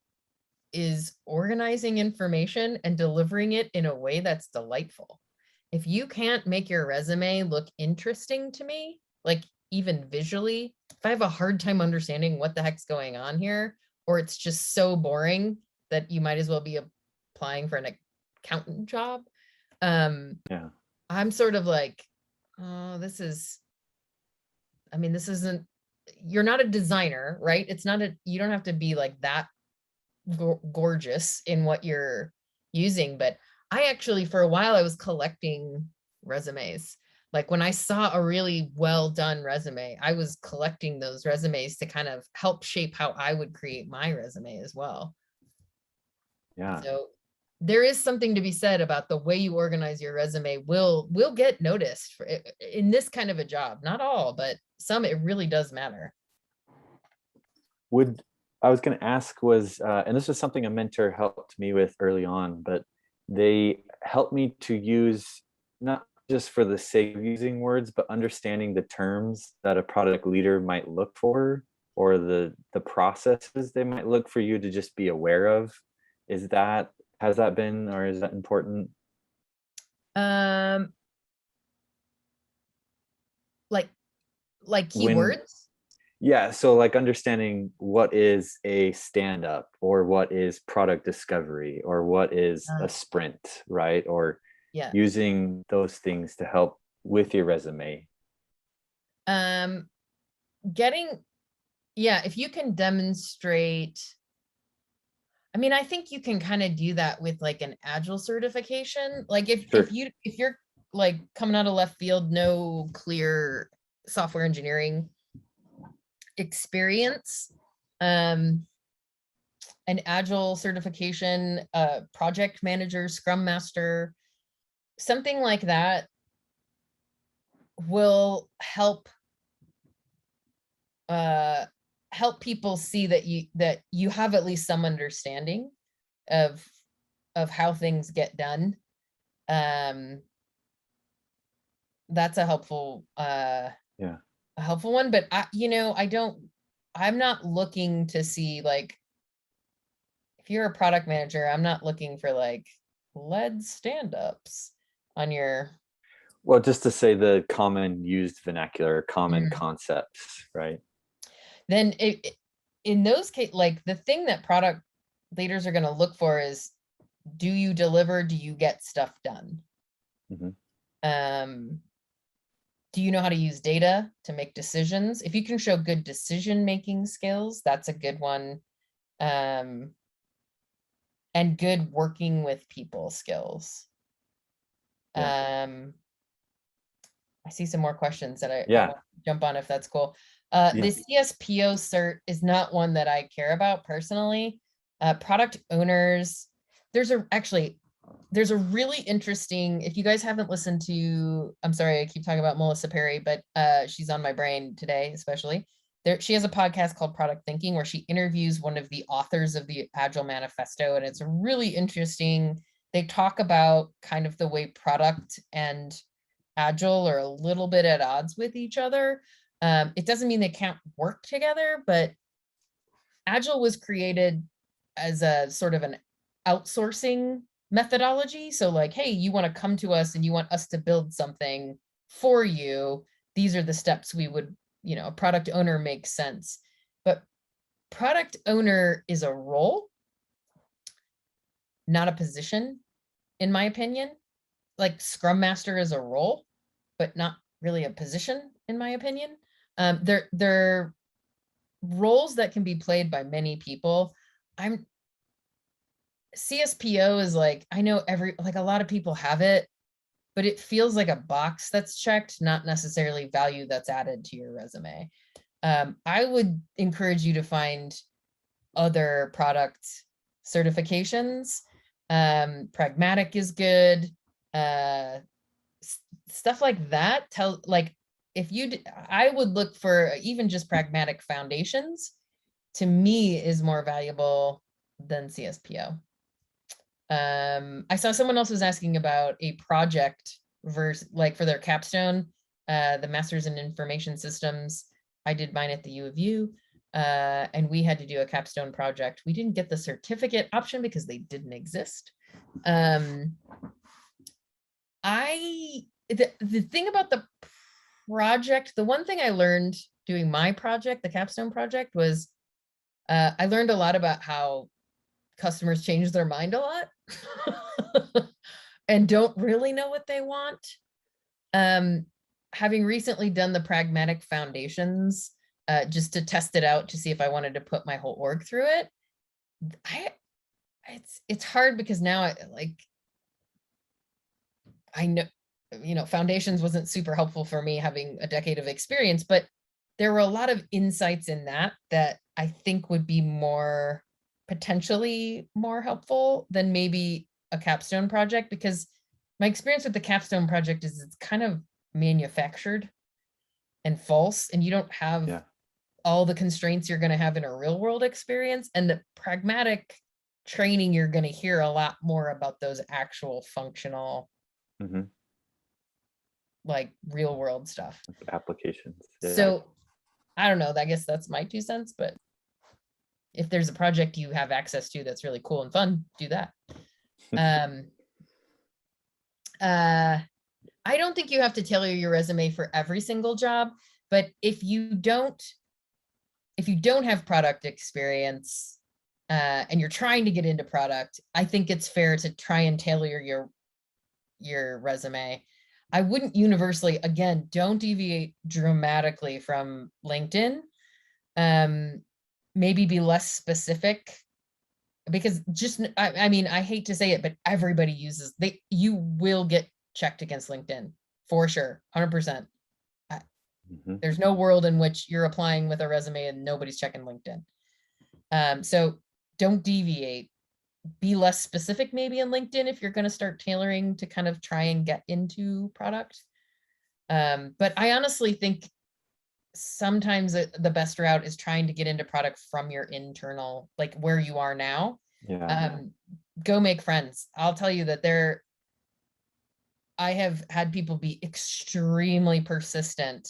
is organizing information and delivering it in a way that's delightful. If you can't make your resume look interesting to me, like even visually, if I have a hard time understanding what the heck's going on here, or it's just so boring that you might as well be applying for an accountant job. Yeah. I'm sort of like, oh, this isn't, you're not a designer, right? It's not you don't have to be like that gorgeous in what you're using. But I actually, for a while, I was collecting resumes. Like when I saw a really well done resume, I was collecting those resumes to kind of help shape how I would create my resume as well. Yeah. So there is something to be said about the way you organize your resume will get noticed in this kind of a job. Not all, but some, it really does matter. I was going to ask was, and this was something a mentor helped me with early on, but they helped me to use, not just for the sake of using words, but understanding the terms that a product leader might look for, or the processes they might look for you to just be aware of. Has that been, or is that important? Like When- keywords? Yeah, so like understanding what is a stand-up, or what is product discovery, or what is a sprint, right? Or Yeah. using those things to help with your resume. If you can demonstrate, I mean, I think you can kind of do that with like an Agile certification. Like if Sure. if you're like coming out of left field, no clear software engineering experience, an Agile certification, project manager, Scrum Master, something like that will help people see that you have at least some understanding of how things get done. That's a helpful Yeah. a helpful one, but I'm not looking to see, like, if you're a product manager, I'm not looking for like lead stand-ups on your. Well, just to say the common used vernacular, common concepts, right? Then in those cases, like, the thing that product leaders are going to look for is, do you deliver? Do you get stuff done? Do you know how to use data to make decisions? If you can show good decision-making skills, that's a good one. And good working with people skills. I see some more questions that I want to jump on, if that's cool. The CSPO cert is not one that I care about personally. Product owners, there's a really interesting, if you guys haven't listened to, I'm sorry, I keep talking about Melissa Perry, but she's on my brain today, especially. She has a podcast called Product Thinking, where she interviews one of the authors of the Agile Manifesto, and it's really interesting. They talk about kind of the way product and Agile are a little bit at odds with each other. It doesn't mean they can't work together, but Agile was created as a sort of an outsourcing methodology. So like, hey, you want to come to us and you want us to build something for you. These are the steps we would, a product owner makes sense. But product owner is a role, not a position, in my opinion. Like Scrum Master is a role, but not really a position, in my opinion. They're roles that can be played by many people. CSPO is like, I know a lot of people have it, but it feels like a box that's checked, not necessarily value that's added to your resume. I would encourage you to find other product certifications. Pragmatic is good. Stuff like that. I would look for even just pragmatic foundations, to me, is more valuable than CSPO. I saw someone else was asking about a project versus, like, for their capstone, the Masters in Information Systems. I did mine at the U of U, and we had to do a capstone project. We didn't get the certificate option because they didn't exist. The thing about the project, the one thing I learned doing my project, the capstone project, was I learned a lot about how customers change their mind a lot and don't really know what they want. Having recently done the pragmatic foundations, just to test it out to see if I wanted to put my whole org through it, it's hard because now I know, foundations wasn't super helpful for me having a decade of experience, but there were a lot of insights in that I think would be potentially more helpful than maybe a capstone project, because my experience with the capstone project is it's kind of manufactured and false, and you don't have all the constraints you're going to have in a real world experience. And the pragmatic training, you're going to hear a lot more about those actual functional like real world stuff. Applications. Yeah. So I don't know, I guess that's my 2 cents, but if there's a project you have access to that's really cool and fun, do that. I don't think you have to tailor your resume for every single job, but if you don't have product experience and you're trying to get into product, I think it's fair to try and tailor your resume. I wouldn't universally, again, don't deviate dramatically from LinkedIn. Maybe be less specific, because just, I mean, I hate to say it, but everybody uses, you will get checked against LinkedIn for sure, 100%. There's no world in which you're applying with a resume and nobody's checking LinkedIn. So don't deviate. Be less specific maybe in LinkedIn if you're going to start tailoring to kind of try and get into product. But I honestly think sometimes the best route is trying to get into product from your internal, like where you are now. Yeah. Go make friends. I'll tell you that I have had people be extremely persistent,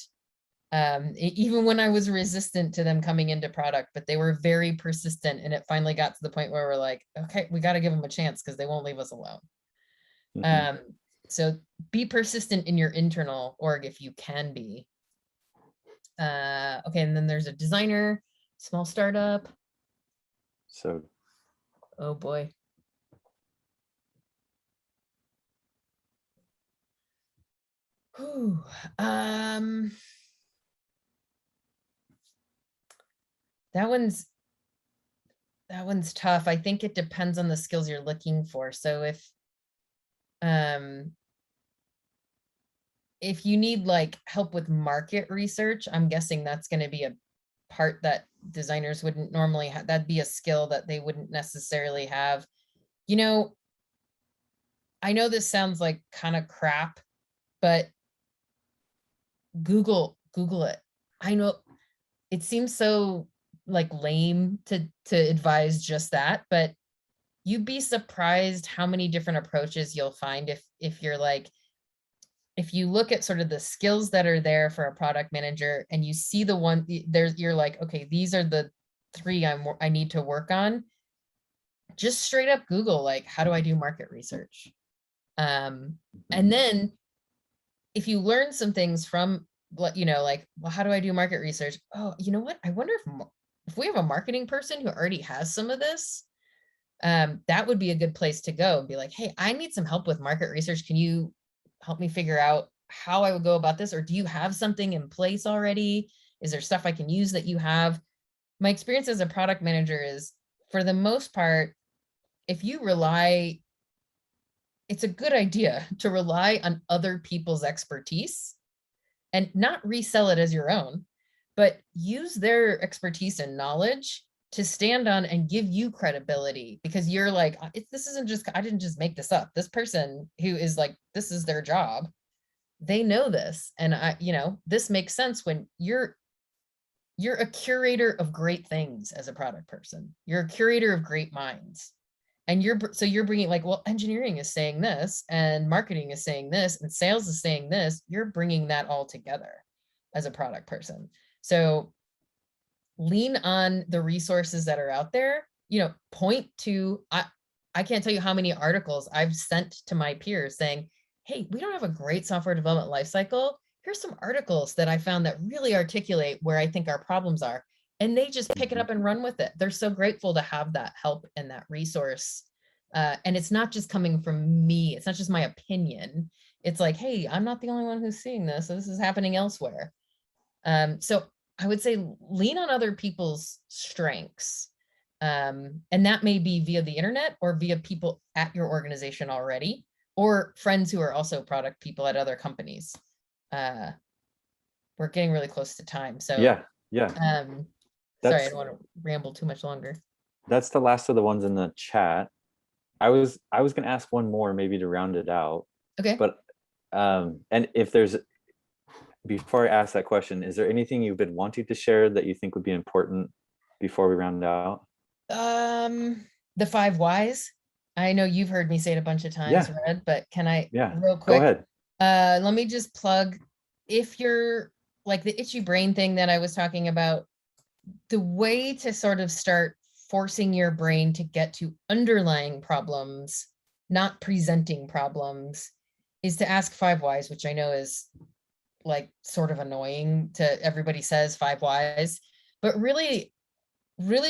even when I was resistant to them coming into product, but they were very persistent, and it finally got to the point where we're like, okay, we got to give them a chance because they won't leave us alone. So be persistent in your internal org if you can be. Okay, and then there's a designer, small startup. So, oh boy. Whew. That one's tough. I think it depends on the skills you're looking for. So if you need like help with market research, I'm guessing that's going to be a part that designers wouldn't normally have. That'd be a skill that they wouldn't necessarily have. You know, I know this sounds like kind of crap, but Google it. I know it seems so like lame to advise just that, but you'd be surprised how many different approaches you'll find if you're like, if you look at sort of the skills that are there for a product manager and you see the one you're like, okay, these are the 3 I need to work on. Just straight up Google, like, how do I do market research? And then if you learn some things from, you know, like, well, how do I do market research? Oh, you know what? I wonder if we have a marketing person who already has some of this, that would be a good place to go and be like, hey, I need some help with market research. Can you help me figure out how I would go about this? Or do you have something in place already? Is there stuff I can use that you have? My experience as a product manager is, for the most part, if you rely, it's a good idea to rely on other people's expertise and not resell it as your own, but use their expertise and knowledge to stand on and give you credibility, because you're like, this isn't just, I didn't just make this up. This person who is like, this is their job. They know this. And you know, this makes sense when you're a curator of great things as a product person. You're a curator of great minds. And you're bringing like, well, engineering is saying this and marketing is saying this and sales is saying this. You're bringing that all together as a product person. So lean on the resources that are out there, you know, point to, I can't tell you how many articles I've sent to my peers saying, hey, we don't have a great software development lifecycle. Here's some articles that I found that really articulate where I think our problems are. And they just pick it up and run with it. They're so grateful to have that help and that resource. And it's not just coming from me. It's not just my opinion. It's like, hey, I'm not the only one who's seeing this. So this is happening elsewhere. So I would say lean on other people's strengths. And that may be via the internet or via people at your organization already, or friends who are also product people at other companies. We're getting really close to time. So yeah. Sorry, I don't want to ramble too much longer. That's the last of the ones in the chat. I was going to ask one more, maybe to round it out. Okay. But and if there's, before I ask that question, is there anything you've been wanting to share that you think would be important before we round out? The 5 whys. I know you've heard me say it a bunch of times, Red, but can I real quick? Go ahead. Let me just plug, if you're like the itchy brain thing that I was talking about, the way to sort of start forcing your brain to get to underlying problems, not presenting problems, is to ask 5 whys, which I know is like sort of annoying to everybody says 5 whys, but really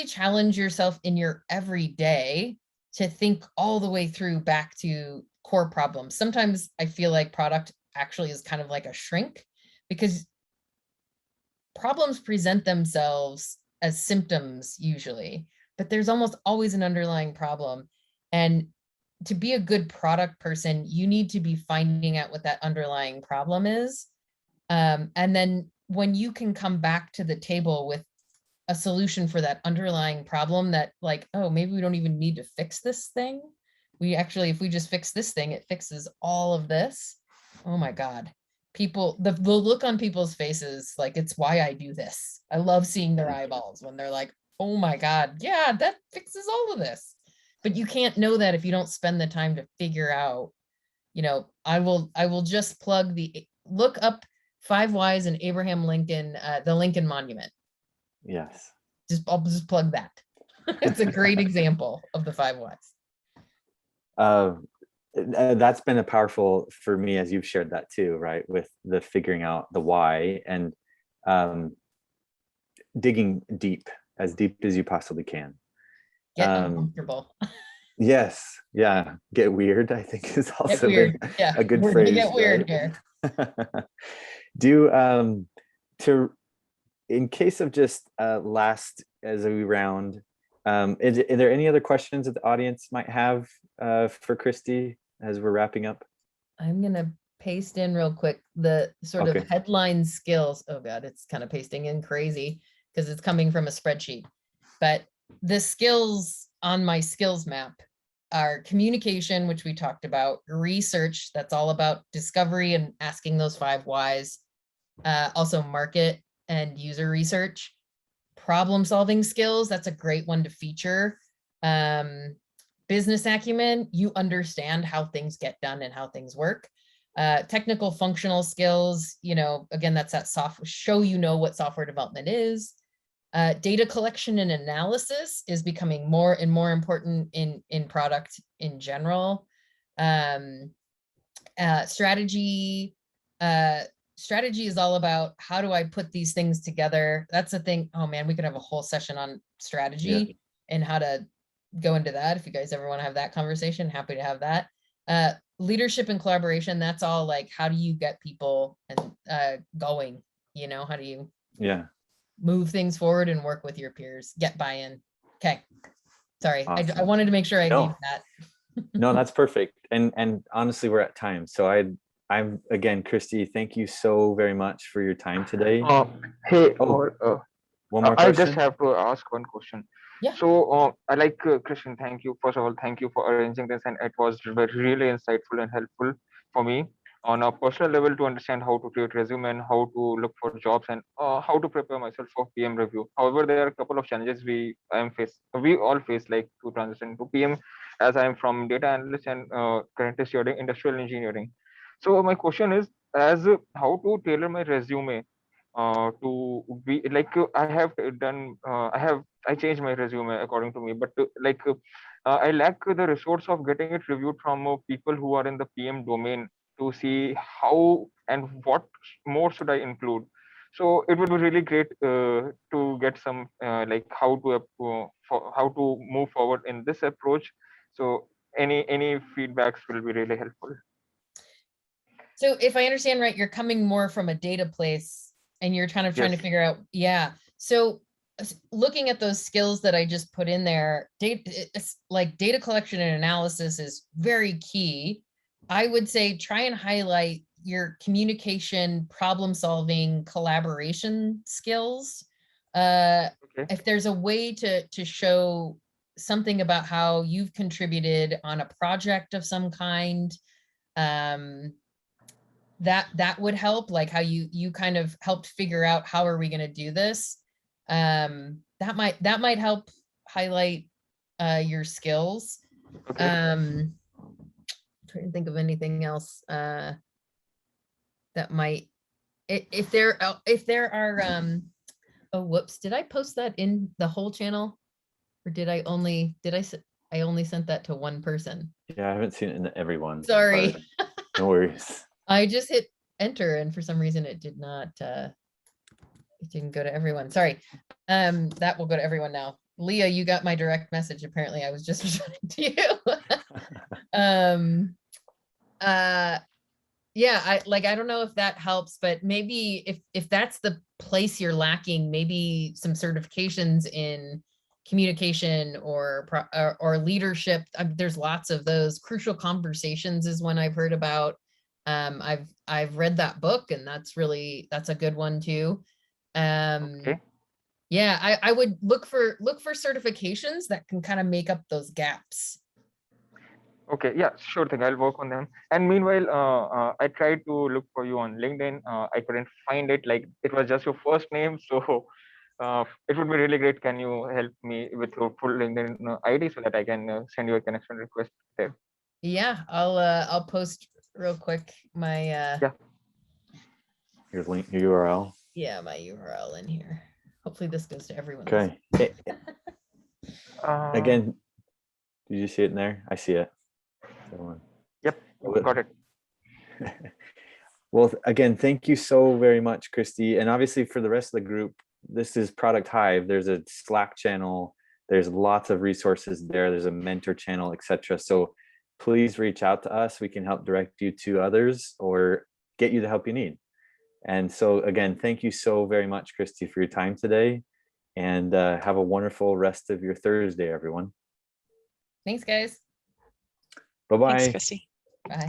challenge yourself in your everyday to think all the way through back to core problems. Sometimes I feel like product actually is kind of like a shrink, because problems present themselves as symptoms usually, but there's almost always an underlying problem. And to be a good product person, you need to be finding out what that underlying problem is. And then when you can come back to the table with a solution for that underlying problem, that like, oh, maybe we don't even need to fix this thing. We actually, if we just fix this thing, it fixes all of this. Oh my God. People, the look on people's faces, like, it's why I do this. I love seeing their eyeballs when they're like, oh my God, yeah, that fixes all of this. But you can't know that if you don't spend the time to figure out, you know, I will just plug look up 5 whys and Abraham Lincoln, the Lincoln Monument. Yes. I'll just plug that. It's a great example of the 5 whys. That's been a powerful for me, as you've shared that too, right? With the figuring out the why and digging deep as you possibly can. Get uncomfortable. Yes. Yeah. Get weird, I think, is also Get weird. Yeah. a good We're phrase. gonna get weird right? here. In case of just last as we round, are there any other questions that the audience might have for Christi as we're wrapping up? I'm gonna paste in real quick the sort of headline skills. Oh God, it's kind of pasting in crazy because it's coming from a spreadsheet. But the skills on my skills map are communication, which we talked about, research, that's all about discovery and asking those 5 whys, also market and user research, problem solving skills, that's a great one to feature. Business acumen, you understand how things get done and how things work. Technical functional skills, you know, again, that's that software, show you know what software development is. Data collection and analysis is becoming more and more important in product in general. Strategy is all about how do I put these things together. That's the thing. Oh man, we could have a whole session on strategy and how to go into that. If you guys ever want to have that conversation, happy to have that. Leadership and collaboration, that's all like, how do you get people and going, you know, how do you move things forward and work with your peers, get buy-in. Okay. Sorry. Awesome. I wanted to make sure I gave that. No, that's perfect. And honestly, we're at time. So I'm again, Christi, thank you so very much for your time today. Hey, one more question. I just have to ask one question. Yeah. So I like Christian, thank you. First of all, thank you for arranging this, and it was really insightful and helpful for me on a personal level to understand how to create resume and how to look for jobs and how to prepare myself for PM review. However, there are a couple of challenges we all face, like to transition to PM, as I am from data analyst and currently studying industrial engineering. So my question is, as how to tailor my resume to be like I changed my resume according to me, but I lack the resource of getting it reviewed from people who are in the PM domain to see how and what more should I include. So it would be really great to get some like how to move forward in this approach. So any feedbacks will be really helpful. So if I understand right, you're coming more from a data place and you're kind of trying to figure out, So looking at those skills that I just put in there, data collection and analysis is very key. I would say try and highlight your communication, problem solving, collaboration skills. If there's a way to show something about how you've contributed on a project of some kind, that would help, like how you kind of helped figure out how are we going to do this. That might help highlight your skills. Trying to think of anything else. that might, if there are, oh, whoops, did I post that in the whole channel? Or did I only sent that to one person? Yeah, I haven't seen it in everyone. Sorry. but No worries. I just hit enter and for some reason it did not, it didn't go to everyone. Sorry. That will go to everyone now. Leah, you got my direct message. Apparently I was just responding to you. Yeah, I don't know if that helps, but maybe if that's the place you're lacking, maybe some certifications in communication or leadership. There's lots of those. Crucial Conversations is one I've heard about. I've read that book, and that's a good one too. Okay. Yeah, I would look for certifications that can kind of make up those gaps. Okay, yeah, sure thing. I'll work on them. And meanwhile, I tried to look for you on LinkedIn. I couldn't find it. Like, it was just your first name. So it would be really great. Can you help me with your full LinkedIn ID so that I can send you a connection request there? Yeah, I'll post real quick my Yeah. Your link, your URL. yeah, my URL in here. Hopefully this goes to everyone. Okay. Again, did you see it in there? I see it. Yep, got it. Well, again, thank you so very much, Christy. And obviously for the rest of the group, this is Product Hive. There's a Slack channel. There's lots of resources there. There's a mentor channel, etc. So please reach out to us. We can help direct you to others or get you the help you need. And so again, thank you so very much, Christy, for your time today. And have a wonderful rest of your Thursday, everyone. Thanks, guys. Bye-bye. Thanks, Christy. Bye.